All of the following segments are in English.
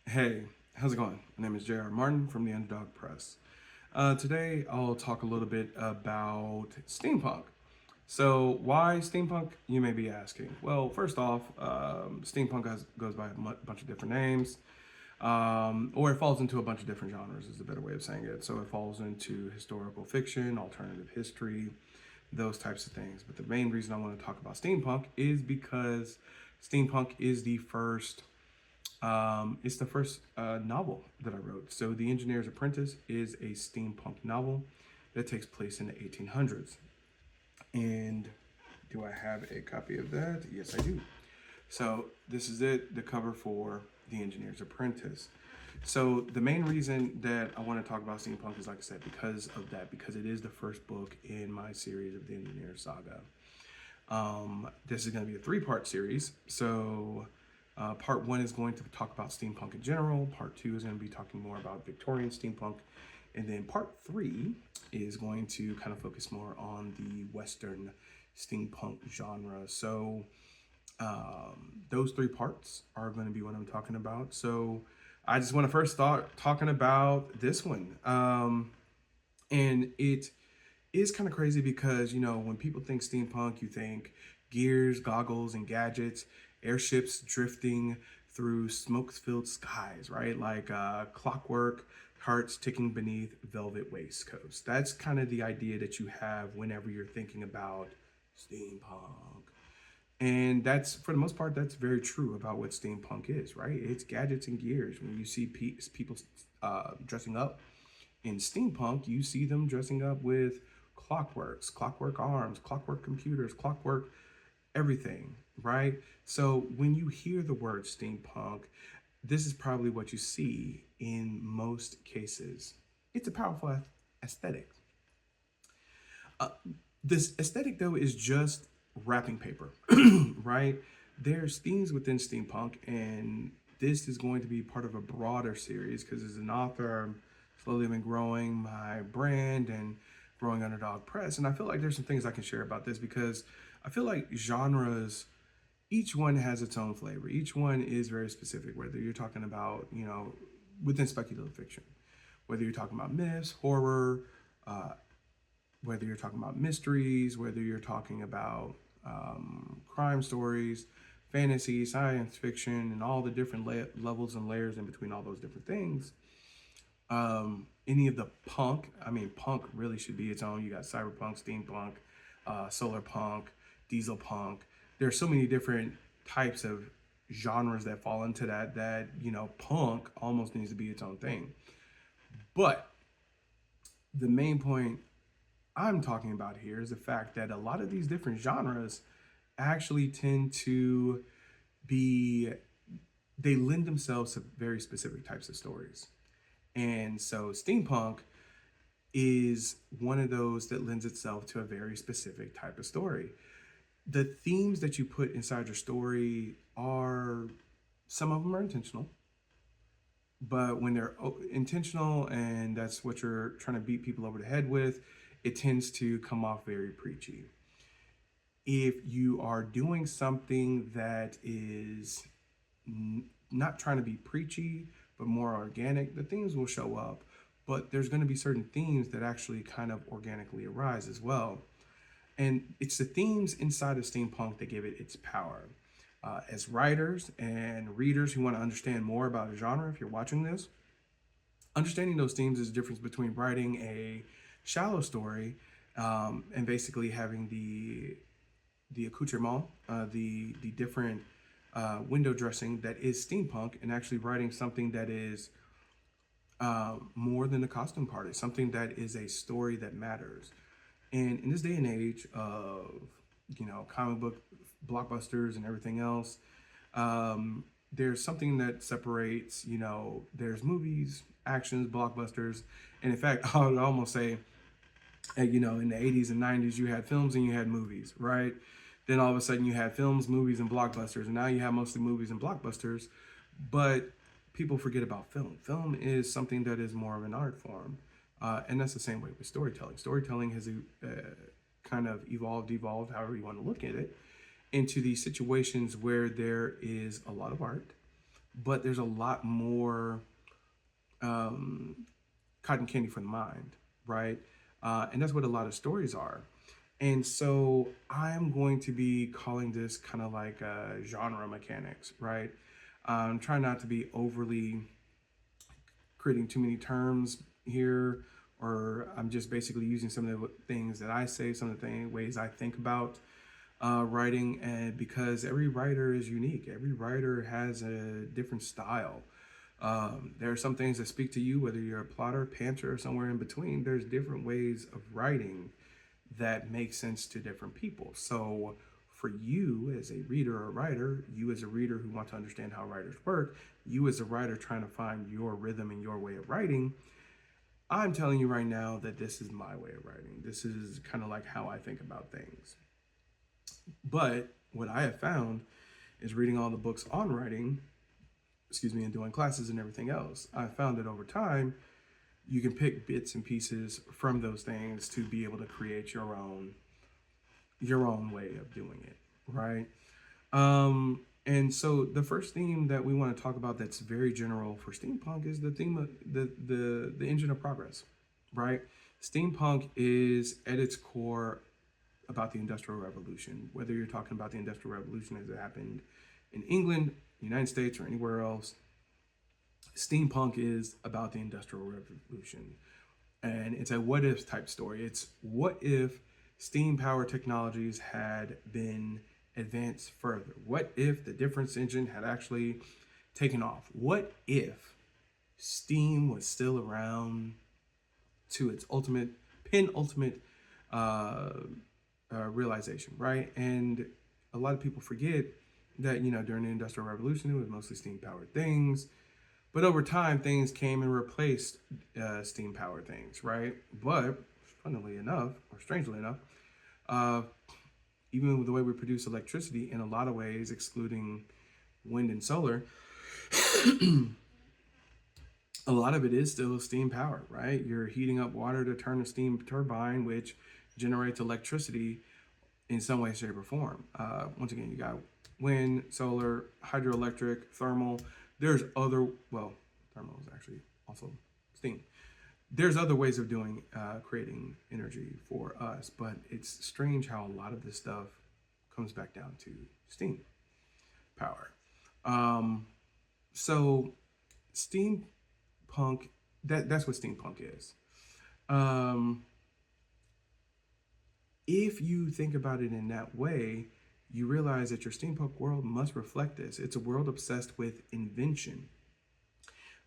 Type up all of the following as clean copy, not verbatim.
Hey, how's it going? My name is J.R. Martin from the Underdog Press. Today I'll talk a little bit about steampunk. So, why steampunk, you may be asking? Well, first off, goes by a bunch of different names, or it falls into a bunch of different genres, is a better way of saying it. So, it falls into historical fiction, alternative history, those types of things. But the main reason I want to talk about steampunk is because steampunk is the first novel that I wrote. So, The Engineer's Apprentice is a steampunk novel that takes place in the 1800s. And do I have a copy of that? Yes, I do. So, this is it, the cover for The Engineer's Apprentice. So, the main reason that I want to talk about steampunk is, like I said, because of that, because it is the first book in my series of the Engineer Saga. This is going to be a three-part series. So, part one is going to talk about steampunk in general. Part two is going to be talking more about Victorian steampunk. And then part three is going to kind of focus more on the Western steampunk genre. So, those three parts are going to be what I'm talking about. So, I just want to first start talking about this one. And it is kind of crazy because, when people think steampunk, you think gears, goggles, and gadgets, airships drifting through smoke-filled skies, right? Like clockwork, hearts ticking beneath velvet waistcoats. That's kind of the idea that you have whenever you're thinking about steampunk. And that's, for the most part, that's very true about what steampunk is, right? It's gadgets and gears. When you see people dressing up in steampunk, you see them dressing up with clockwork arms, clockwork computers, clockwork everything, right? So when you hear the word steampunk, this is probably what you see in most cases. It's a powerful aesthetic. Uh, this aesthetic, though, is just wrapping paper, right? There's themes within steampunk, and this is going to be part of a broader series because as an author, I'm slowly been growing my brand and growing Underdog Press. And I feel like there's some things I can share about this because I feel like genres, each one has its own flavor. Each one is very specific, whether you're talking about, within speculative fiction, whether you're talking about myths, horror, uh, whether you're talking about mysteries, whether you're talking about crime stories, fantasy, science fiction, and all the different levels and layers in between all those different things. Any of the punk, I mean, punk really should be its own. You got cyberpunk, steampunk, solar punk, diesel punk. There are so many different types of genres that fall into that punk almost needs to be its own thing. But the main point I'm talking about here is the fact that a lot of these different genres actually tend to be, they lend themselves to very specific types of stories. And so steampunk is one of those that lends itself to a very specific type of story. The themes that you put inside your story are, some of them are intentional, but when they're intentional and that's what you're trying to beat people over the head with, it tends to come off very preachy. If you are doing something that is not trying to be preachy, but more organic, the themes will show up. But there's going to be certain themes that actually kind of organically arise as well. And it's the themes inside of steampunk that give it its power. As writers and readers who want to understand more about a genre, if you're watching this, understanding those themes is the difference between writing a shallow story and basically having the accoutrement, the different window dressing that is steampunk, and actually writing something that is more than the costume party, something that is a story that matters. And in this day and age of comic book blockbusters and everything else, there's something that separates. There's movies, actions, blockbusters, and in fact, I would almost say, in the 80s and 90s, you had films and you had movies, right? Then all of a sudden you had films, movies, and blockbusters, and now you have mostly movies and blockbusters, but people forget about film. Film is something that is more of an art form, and that's the same way with storytelling. Storytelling has kind of evolved, however you want to look at it, into these situations where there is a lot of art, but there's a lot more cotton candy for the mind, right? And that's what a lot of stories are. And so I'm going to be calling this kind of like genre mechanics, right? I'm trying not to be overly creating too many terms here, or I'm just basically using some of the things that I say, some of the ways I think about writing, and because every writer is unique, every writer has a different style. There are some things that speak to you, whether you're a plotter, pantser, or somewhere in between. There's different ways of writing that make sense to different people. So for you as a reader or writer, you as a reader who want to understand how writers work, you as a writer trying to find your rhythm and your way of writing, I'm telling you right now that this is my way of writing. This is kind of like how I think about things. But what I have found is reading all the books on writing, and doing classes and everything else. I found that over time, you can pick bits and pieces from those things to be able to create your own way of doing it, right? And so the first theme that we want to talk about that's very general for steampunk is the theme of the engine of progress, right? Steampunk is at its core about the Industrial Revolution, whether you're talking about the Industrial Revolution as it happened in England, United States, or anywhere else. Steampunk is about the Industrial Revolution. And it's a what if type story. It's what if steam power technologies had been advanced further? What if the difference engine had actually taken off? What if steam was still around to its penultimate realization, right? And a lot of people forget that, during the Industrial Revolution, it was mostly steam powered things. But over time, things came and replaced steam powered things, right? But funnily enough, or strangely enough, even with the way we produce electricity, in a lot of ways, excluding wind and solar, a lot of it is still steam powered, right? You're heating up water to turn a steam turbine, which generates electricity in some way, shape, or form. Once again, you got wind, solar, hydroelectric, thermal. There's other, well, thermal is actually also steam. There's other ways of doing, creating energy for us, but it's strange how a lot of this stuff comes back down to steam power. So steampunk, that's what steampunk is. If you think about it in that way, you realize that your steampunk world must reflect this. It's a world obsessed with invention,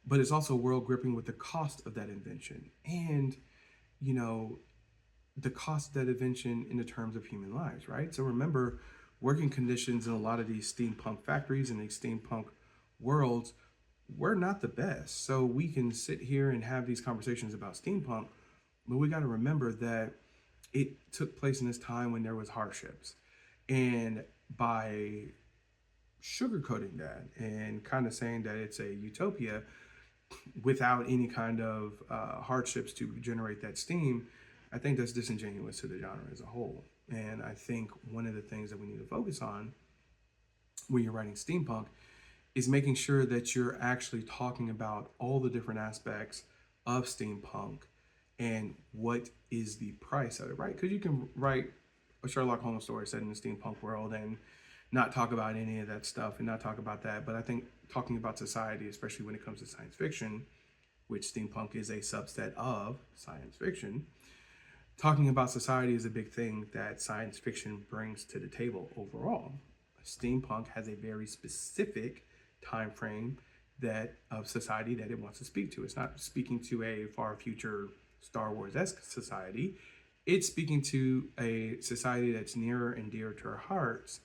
but it's also a world gripping with the cost of that invention and, the cost of that invention in the terms of human lives, right? So remember, working conditions in a lot of these steampunk factories and these steampunk worlds were not the best. So we can sit here and have these conversations about steampunk, but we got to remember that it took place in this time when there was hardships. And by sugarcoating that and kind of saying that it's a utopia without any kind of hardships to generate that steam, I think that's disingenuous to the genre as a whole. And I think one of the things that we need to focus on when you're writing steampunk is making sure that you're actually talking about all the different aspects of steampunk and what is the price of it, right? Because you can write a Sherlock Holmes story set in the steampunk world and not talk about any of that stuff and not talk about that. But I think talking about society, especially when it comes to science fiction, which steampunk is a subset of science fiction, talking about society is a big thing that science fiction brings to the table overall. Steampunk has a very specific time frame of society that it wants to speak to. It's not speaking to a far future Star Wars-esque society. It's speaking to a society that's nearer and dear to our hearts,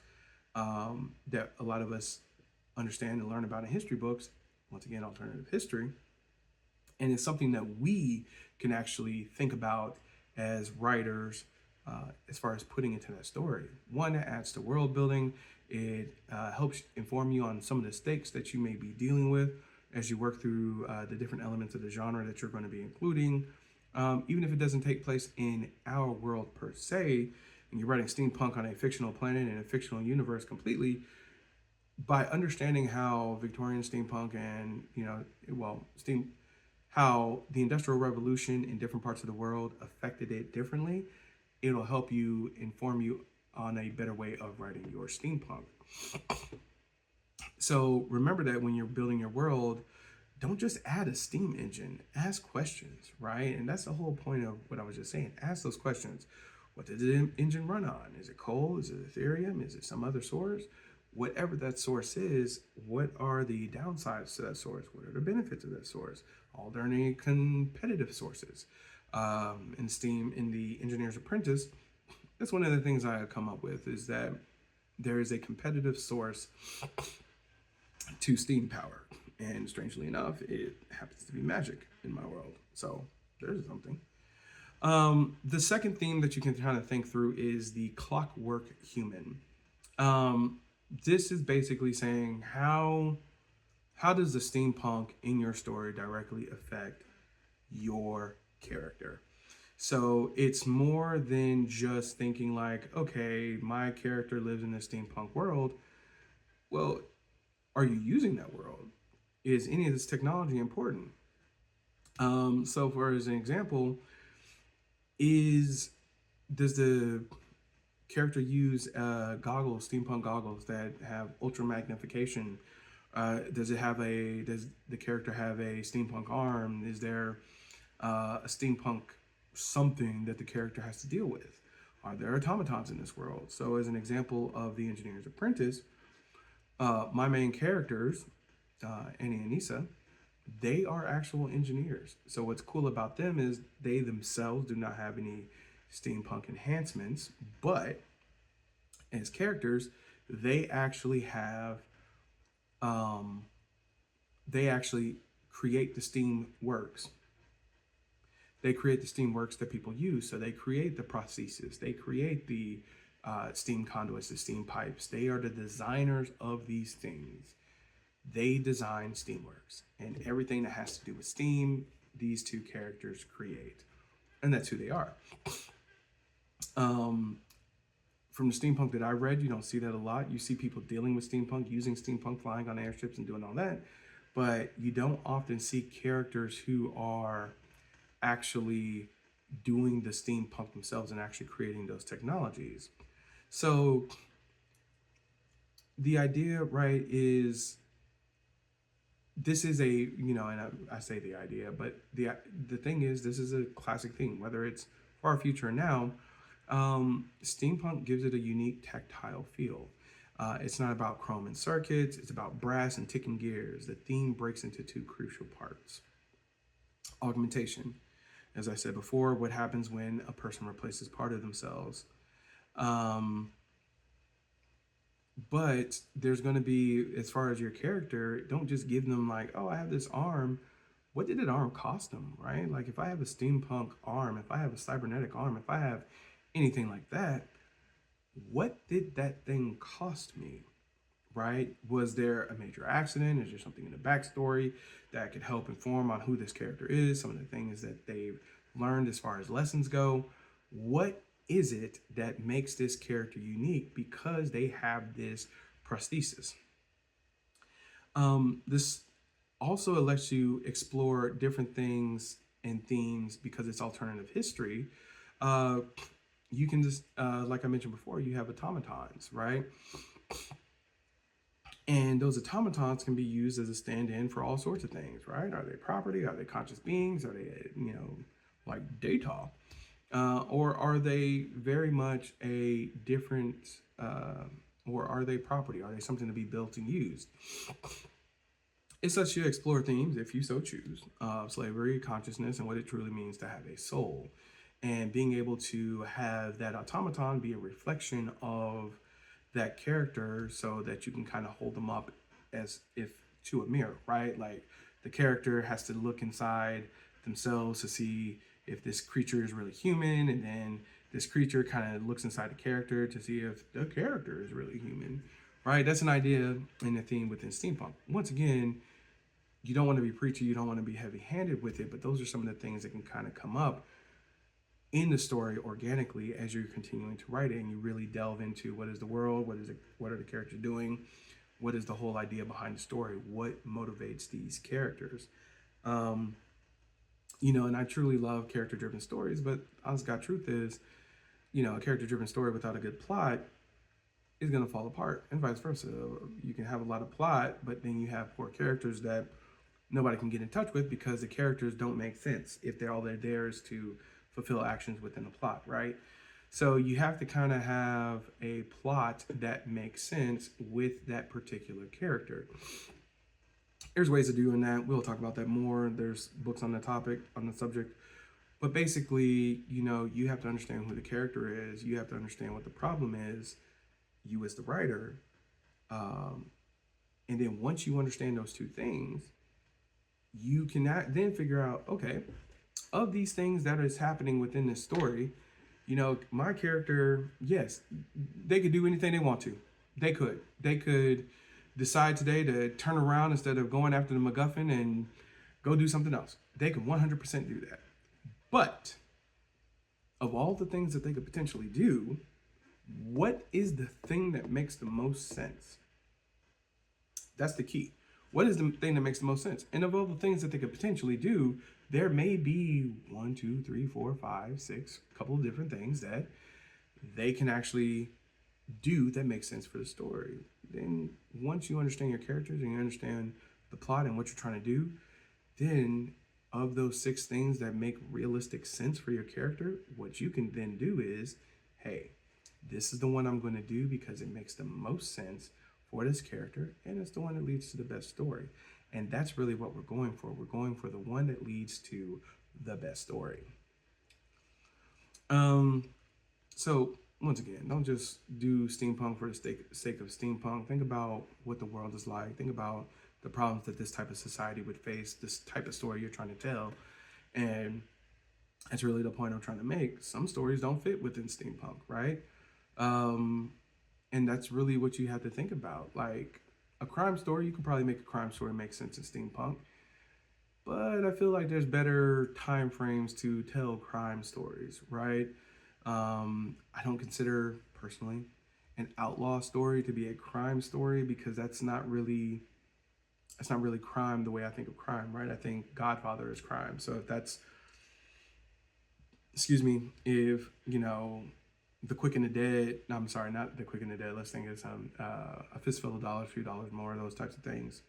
that a lot of us understand and learn about in history books. Once again, alternative history. And it's something that we can actually think about as writers, as far as putting into that story. One, it adds to world building. It helps inform you on some of the stakes that you may be dealing with as you work through the different elements of the genre that you're going to be including. Even if it doesn't take place in our world per se, and you're writing steampunk on a fictional planet and a fictional universe completely, by understanding how Victorian steampunk and, well, how the Industrial Revolution in different parts of the world affected it differently, it'll help you inform you on a better way of writing your steampunk. So remember that when you're building your world, don't just add a steam engine, ask questions, right? And that's the whole point of what I was just saying. Ask those questions. What does the engine run on? Is it coal? Is it Ethereum? Is it some other source? Whatever that source is, what are the downsides to that source? What are the benefits of that source? Are there any competitive sources? In Steam, in the Engineer's Apprentice, that's one of the things I come up with, is that there is a competitive source to steam power. And strangely enough, it happens to be magic in my world. So there's something. The second theme that you can kind of think through is the clockwork human. This is basically saying how does the steampunk in your story directly affect your character? So it's more than just thinking like, okay, my character lives in this steampunk world. Well, are you using that world? Is any of this technology important? So for as an example, does the character use steampunk goggles that have ultra magnification? Does the character have a steampunk arm? Is there a steampunk something that the character has to deal with? Are there automatons in this world? So as an example of the Engineer's Apprentice, my main characters, Annie and Nisa, they are actual engineers. So what's cool about them is they themselves do not have any steampunk enhancements, but as characters, they actually have, they actually create the steam works. They create the steam works that people use. So they create the prosthesis, they create the steam conduits, the steam pipes. They are the designers of these things. They design Steamworks, and everything that has to do with steam, these two characters create, and that's who they are. From the steampunk that I read, you don't see that a lot. You see people dealing with steampunk, using steampunk, flying on airships and doing all that, but you don't often see characters who are actually doing the steampunk themselves and actually creating those technologies. So the idea, right, is this is and I say the idea, but the thing is, this is a classic thing, whether it's far future or now. Steampunk gives it a unique tactile feel. It's not about chrome and circuits, it's about brass and ticking gears. The theme breaks into two crucial parts. Augmentation. As I said before, what happens when a person replaces part of themselves. But there's going to be, as far as your character, don't just give them like, oh, I have this arm. What did that arm cost them, right? Like if I have a steampunk arm, if I have a cybernetic arm, if I have anything like that, what did that thing cost me, right? Was there a major accident? Is there something in the backstory that could help inform on who this character is? Some of the things that they've learned as far as lessons go. What is it that makes this character unique because they have this prosthesis? This also lets you explore different things and themes because it's alternative history. You can just, like I mentioned before, you have automatons, right? And those automatons can be used as a stand-in for all sorts of things, right? Are they property? Are they conscious beings? Are they, like data? Or are they very much a different, or are they property? Are they something to be built and used? It lets you explore themes, if you so choose, of slavery, consciousness, and what it truly means to have a soul. And being able to have that automaton be a reflection of that character so that you can kind of hold them up as if to a mirror, right? Like the character has to look inside themselves to see if this creature is really human, and then this creature kind of looks inside the character to see if the character is really human, right? That's an idea and a theme within steampunk. Once again, you don't want to be preachy, you don't want to be heavy-handed with it, but those are some of the things that can kind of come up in the story organically as you're continuing to write it, and you really delve into what is the world, what are the characters doing, what is the whole idea behind the story? What motivates these characters? Um, and I truly love character-driven stories, but honest God truth is, a character-driven story without a good plot is going to fall apart, and vice versa. You can have a lot of plot, but then you have poor characters that nobody can get in touch with because the characters don't make sense if they're all there is to fulfill actions within the plot, right? So you have to kind of have a plot that makes sense with that particular character. There's ways of doing that. We'll talk about that more. There's books on the topic, on the subject. But basically, you have to understand who the character is. You have to understand what the problem is, you as the writer. And then once you understand those two things, you can then figure out, okay, of these things that is happening within this story, my character, yes, they could do anything they want to. They could decide today to turn around instead of going after the MacGuffin and go do something else. They can 100% do that. But of all the things that they could potentially do, what is the thing that makes the most sense? That's the key. What is the thing that makes the most sense? And of all the things that they could potentially do, there may be 1, 2, 3, 4, 5, 6, a couple of different things that they can actually do that makes sense for the story. Then once you understand your characters and you understand the plot and what you're trying to do, then of those 6 things that make realistic sense for your character, what you can then do is, hey, this is the one I'm going to do because it makes the most sense for this character, and it's the one that leads to the best story. And that's really what we're going for. We're going for the one that leads to the best story. So once again, don't just do steampunk for the sake of steampunk. Think about what the world is like. Think about the problems that this type of society would face, this type of story you're trying to tell. And that's really the point I'm trying to make. Some stories don't fit within steampunk, right? And that's really what you have to think about. Like a crime story, you can probably make a crime story make sense in steampunk. But I feel like there's better time frames to tell crime stories, right? I don't consider, personally, an outlaw story to be a crime story because that's not really crime the way I think of crime, right? I think Godfather is crime. So if that's, if, The Quick and the Dead, no, I'm sorry, not The Quick and the Dead, let's think it's A Fistful of Dollars, a few dollars more, those types of things.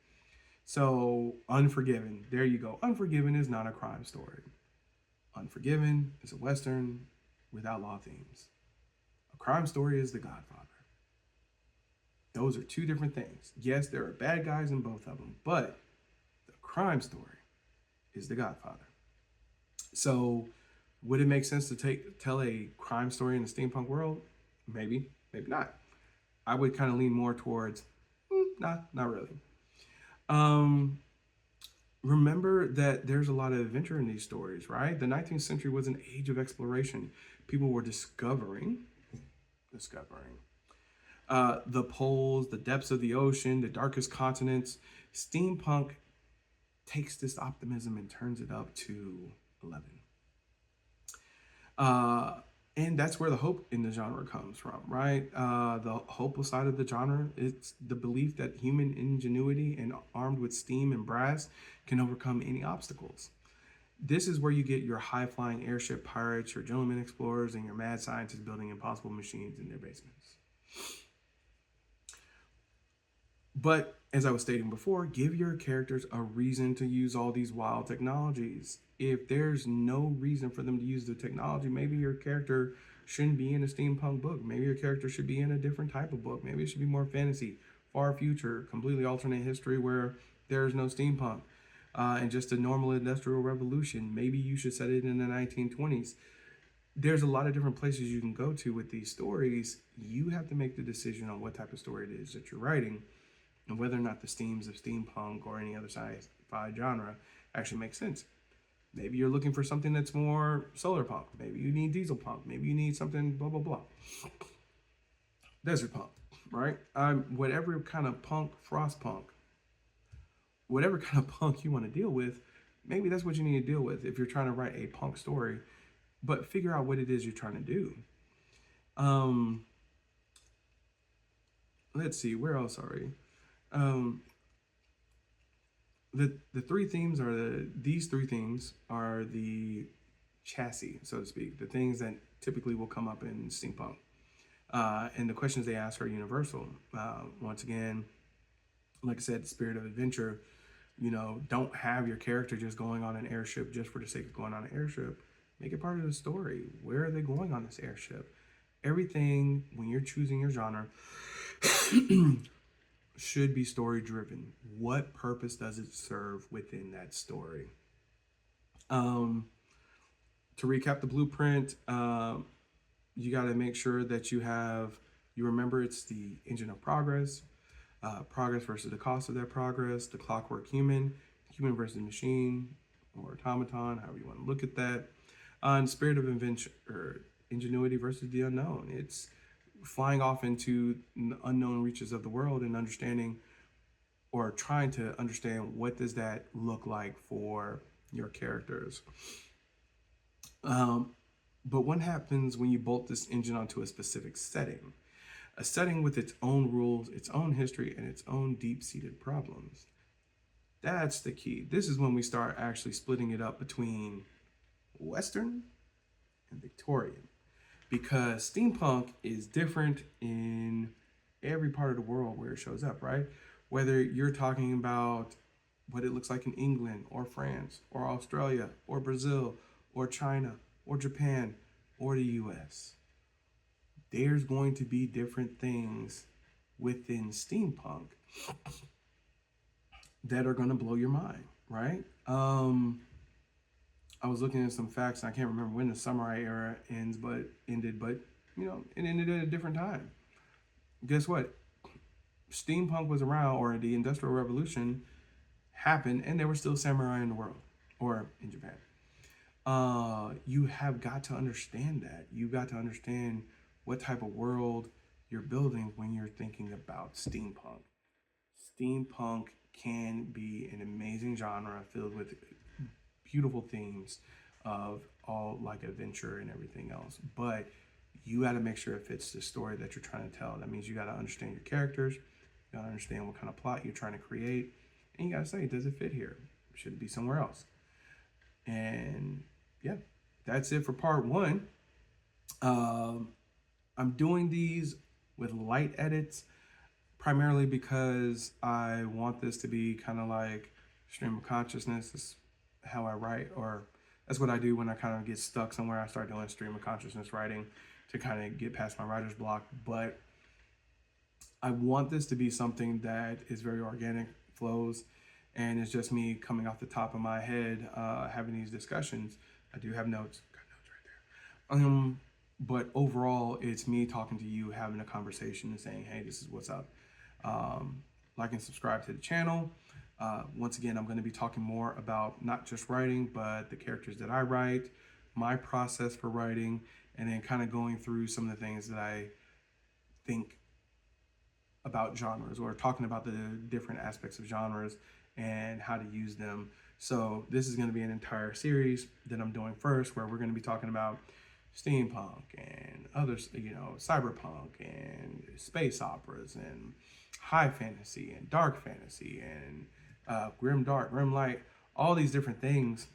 So Unforgiven, there you go. Unforgiven is not a crime story. Unforgiven is a Western with outlaw themes. A crime story is The Godfather. Those are 2 different things. Yes, there are bad guys in both of them, but the crime story is The Godfather. So would it make sense to tell a crime story in the steampunk world? Maybe, maybe not. I would kind of lean more towards, not really. Remember that there's a lot of adventure in these stories, right? The 19th century was an age of exploration. People were discovering the poles, the depths of the ocean, the darkest continents. Steampunk takes this optimism and turns it up to 11. And that's where the hope in the genre comes from, right? The hopeful side of the genre, it's the belief that human ingenuity and armed with steam and brass can overcome any obstacles. This is where you get your high-flying airship pirates, your gentleman explorers, and your mad scientists building impossible machines in their basements. But as I was stating before, give your characters a reason to use all these wild technologies. If there's no reason for them to use the technology, maybe your character shouldn't be in a steampunk book. Maybe your character should be in a different type of book. Maybe it should be more fantasy, far future, completely alternate history where there's no steampunk, and just a normal industrial revolution. Maybe you should set it in the 1920s. There's a lot of different places you can go to with these stories. You have to make the decision on what type of story it is that you're writing, and whether or not the themes of steampunk or any other sci-fi genre actually make sense. Maybe you're looking for something that's more solar punk. Maybe you need diesel punk. Maybe you need something blah, blah, blah. Desert punk, right? Whatever kind of punk, frost punk, whatever kind of punk you want to deal with, maybe that's what you need to deal with if you're trying to write a punk story. But figure out what it is you're trying to do. Let's see, where else are we? um, the three themes are these three themes are the chassis, so to speak, the things that typically will come up in steampunk. And the questions they ask are universal. Once again, like I said, the spirit of adventure. Don't have your character just going on an airship just for the sake of going on an airship. Make it part of the story. Where are they going on this airship? Everything, when you're choosing your genre, should be story driven. What purpose does it serve within that story? To recap the blueprint, you got to make sure that you remember it's the engine of progress, progress versus the cost of that progress, the clockwork human versus machine or automaton, however you want to look at that, and spirit of invention or ingenuity versus the unknown. It's flying off into the unknown reaches of the world and understanding or trying to understand what does that look like for your characters. But what happens when you bolt this engine onto a specific setting? A setting with its own rules, its own history, and its own deep-seated problems. That's the key. This is when we start actually splitting it up between Western and Victorian. Because steampunk is different in every part of the world where it shows up, right? Whether you're talking about what it looks like in England or France or Australia or Brazil or China or Japan or the US. There's going to be different things within steampunk that are going to blow your mind, right? I was looking at some facts, and I can't remember when the samurai era ended, but it ended at a different time. Guess what? Steampunk was around, or the Industrial Revolution happened, and there were still samurai in the world, or in Japan. You have got to understand that. You've got to understand what type of world you're building when you're thinking about steampunk. Steampunk can be an amazing genre filled with beautiful themes of all like adventure and everything else. But you got to make sure it fits the story that you're trying to tell. That means you got to understand your characters. You got to understand what kind of plot you're trying to create. And you got to say, does it fit here? Should it be somewhere else? And yeah, that's it for part one. I'm doing these with light edits, primarily because I want this to be kind of like stream of consciousness. It's how I write, or that's what I do when I kind of get stuck somewhere. I start doing stream of consciousness writing to kind of get past my writer's block. But I want this to be something that is very organic, flows, and it's just me coming off the top of my head, having these discussions. I do have notes, got notes right there. But overall, it's me talking to you, having a conversation and saying, hey, this is what's up. Like and subscribe to the channel. Once again, I'm going to be talking more about not just writing, but the characters that I write, my process for writing, and then kind of going through some of the things that I think about genres, or talking about the different aspects of genres and how to use them. So this is going to be an entire series that I'm doing first, where we're going to be talking about steampunk and others, cyberpunk and space operas and high fantasy and dark fantasy and grim dark, grim light, all these different things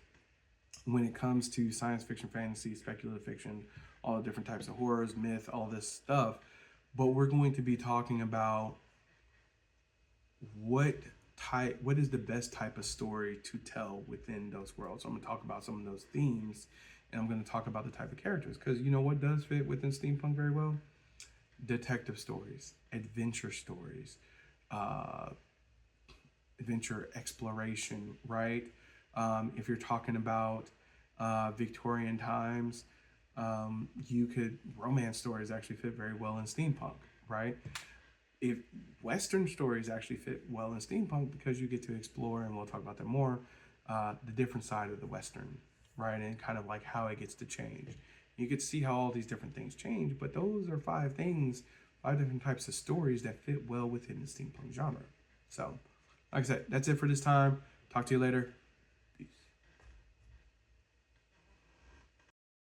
when it comes to science fiction, fantasy, speculative fiction, all the different types of horrors, myth, all this stuff. But we're going to be talking about what is the best type of story to tell within those worlds. So I'm going to talk about some of those themes, and I'm going to talk about the type of characters, because you know what does fit within steampunk very well? Detective stories, adventure stories, adventure exploration, right? If you're talking about Victorian times, romance stories actually fit very well in steampunk, right? If Western stories actually fit well in steampunk, because you get to explore, and we'll talk about that more, the different side of the Western, right? And kind of like how it gets to change. You get to see how all these different things change, but those are 5 different types of stories that fit well within the steampunk genre. So, like I said, that's it for this time. Talk to you later.